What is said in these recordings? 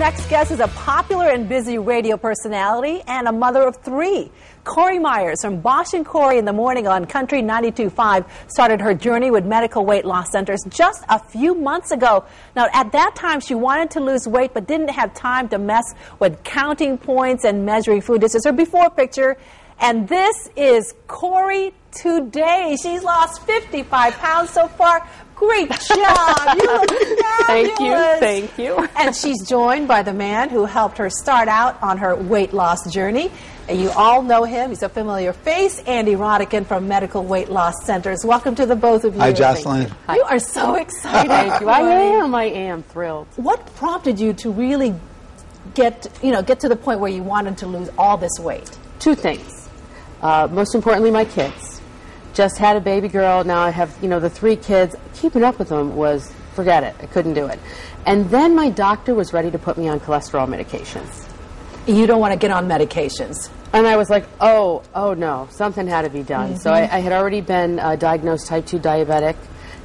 next guest is a popular and busy radio personality and a mother of three. Cory Myers from Bosch and Cory in the Morning on Country 92.5 started her journey with medical weight loss centers just a few months ago. Now, at that time, she wanted to lose weight but didn't have time to mess with counting points and measuring food. This is her before picture. And this is Cory today. She's lost 55 pounds so far. Great job. You look fabulous. Thank you. And she's joined by the man who helped her start out on her weight loss journey. And you all know him. He's a familiar face, Andy Rodican from Medical Weight Loss Centers. Welcome to the both of you. Hi, Jocelyn. You are so excited. Thank you. I am thrilled. What prompted you to really get to the point where you wanted to lose all this weight? Two things. Most importantly, my kids. Just had a baby girl. Now I have, the three kids. Keeping up with them was, forget it. I couldn't do it. And then my doctor was ready to put me on cholesterol medications. You don't want to get on medications. And I was like, oh no, something had to be done. So I had already been diagnosed type 2 diabetic.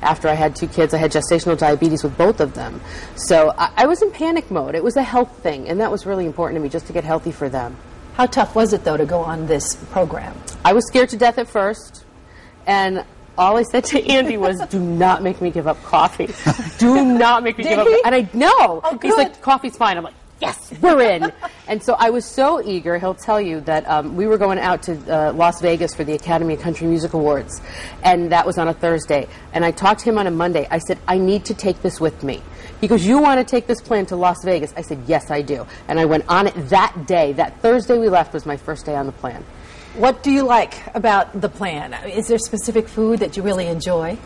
After I had two kids, I had gestational diabetes with both of them. So I was in panic mode. It was a health thing, and that was really important to me, just to get healthy for them. How tough was it, though, to go on this program? I was scared to death at first. And all I said to Andy was, do not make me give up coffee. Do not make me give up. And I know. Oh, he's like, coffee's fine. I'm like, yes, we're in. And so I was so eager. He'll tell you that we were going out to Las Vegas for the Academy of Country Music Awards. And that was on a Thursday. And I talked to him on a Monday. I said, I need to take this with me. He goes, you want to take this plan to Las Vegas? I said, yes, I do. And I went on it that day. That Thursday we left was my first day on the plan. What do you like about the plan? Is there specific food that you really enjoy?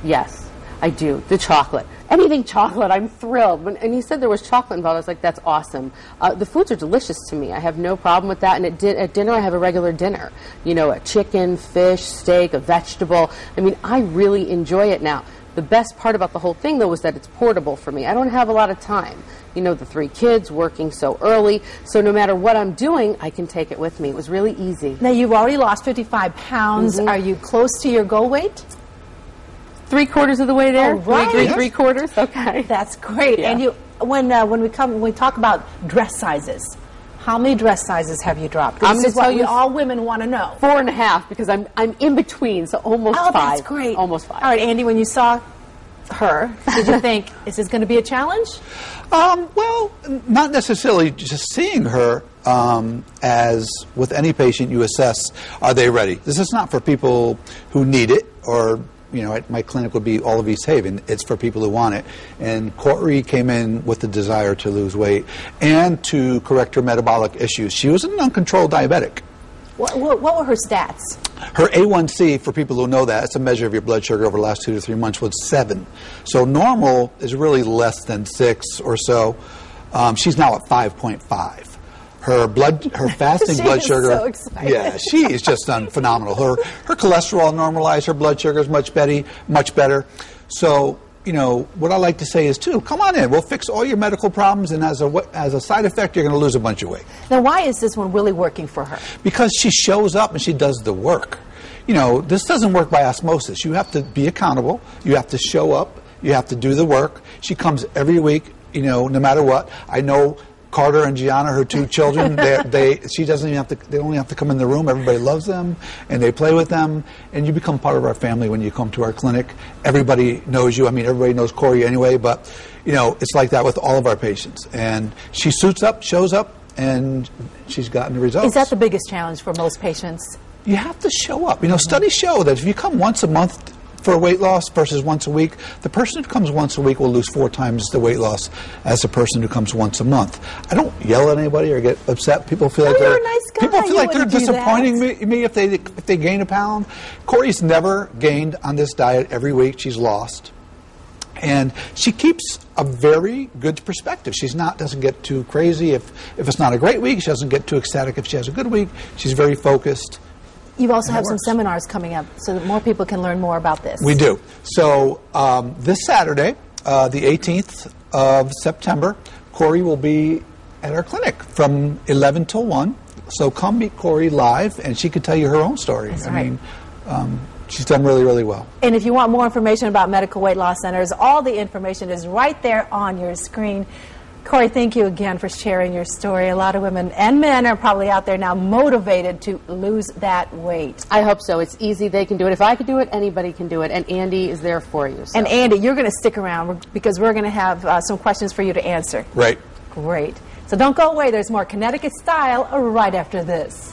Yes, I do. The chocolate. Anything chocolate, I'm thrilled. And he said there was chocolate involved. I was like, that's awesome. The foods are delicious to me. I have no problem with that. And at dinner, I have a regular dinner. A chicken, fish, steak, a vegetable. I mean, I really enjoy it now. The best part about the whole thing, though, was that it's portable for me. I don't have a lot of time. The three kids, working so early. So no matter what I'm doing, I can take it with me. It was really easy. Now, you've already lost 55 pounds. Are you close to your goal weight? 3/4 of the way there. Oh, right. We agree 3/4? Okay. That's great. Yeah. And when we talk about dress sizes, how many dress sizes have you dropped? I'm going to tell you, all women want to know. 4.5, because I'm in between, so almost 5. Oh, that's great. Almost 5. All right, Andy, when you saw her, did you think, is this going to be a challenge? Well, not necessarily just seeing her. As with any patient, you assess, are they ready? This is not for people who need it, or at my clinic would be all of East Haven. It's for people who want it. And Cory came in with the desire to lose weight and to correct her metabolic issues. She was an uncontrolled diabetic. What were her stats? Her A1C, for people who know that, it's a measure of your blood sugar over the last 2 to 3 months, was 7. So normal is really less than 6 or so. She's now at 5.5. Her fasting blood sugar. So excited. Yeah, she is just done phenomenal. Her cholesterol normalized. Her blood sugar is much better. So what I like to say is, too, come on in. We'll fix all your medical problems, and as a side effect, you're going to lose a bunch of weight. Now, why is this one really working for her? Because she shows up and she does the work. This doesn't work by osmosis. You have to be accountable. You have to show up. You have to do the work. She comes every week, no matter what. I know Carter and Gianna, her two children, she doesn't even have to, they only have to come in the room. Everybody loves them, and they play with them, and you become part of our family when you come to our clinic. Everybody knows you. I mean, everybody knows Cory anyway, but, it's like that with all of our patients. And she suits up, shows up, and she's gotten the results. Is that the biggest challenge for most patients? You have to show up. Studies show that if you come once a month for weight loss versus once a week, the person who comes once a week will lose 4 times the weight loss as the person who comes once a month. I don't yell at anybody or get upset. People feel like you're a nice guy. People feel like they're disappointing me if they gain a pound. Cory's never gained on this diet. Every week she's lost. And she keeps a very good perspective. Doesn't get too crazy if it's not a great week. She doesn't get too ecstatic if she has a good week. She's very focused. You also have some seminars coming up so that more people can learn more about this. We do. So this Saturday, the 18th of September, Cory will be at our clinic from 11 till 1. So come meet Cory live, and she could tell you her own story. That's right. She's done really, really well. And if you want more information about Medical Weight Loss Centers, all the information is right there on your screen. Cory, thank you again for sharing your story. A lot of women and men are probably out there now motivated to lose that weight. I hope so. It's easy. They can do it. If I can do it, anybody can do it. And Andy is there for you. So. And Andy, you're going to stick around because we're going to have some questions for you to answer. Right. Great. So don't go away. There's more Connecticut Style right after this.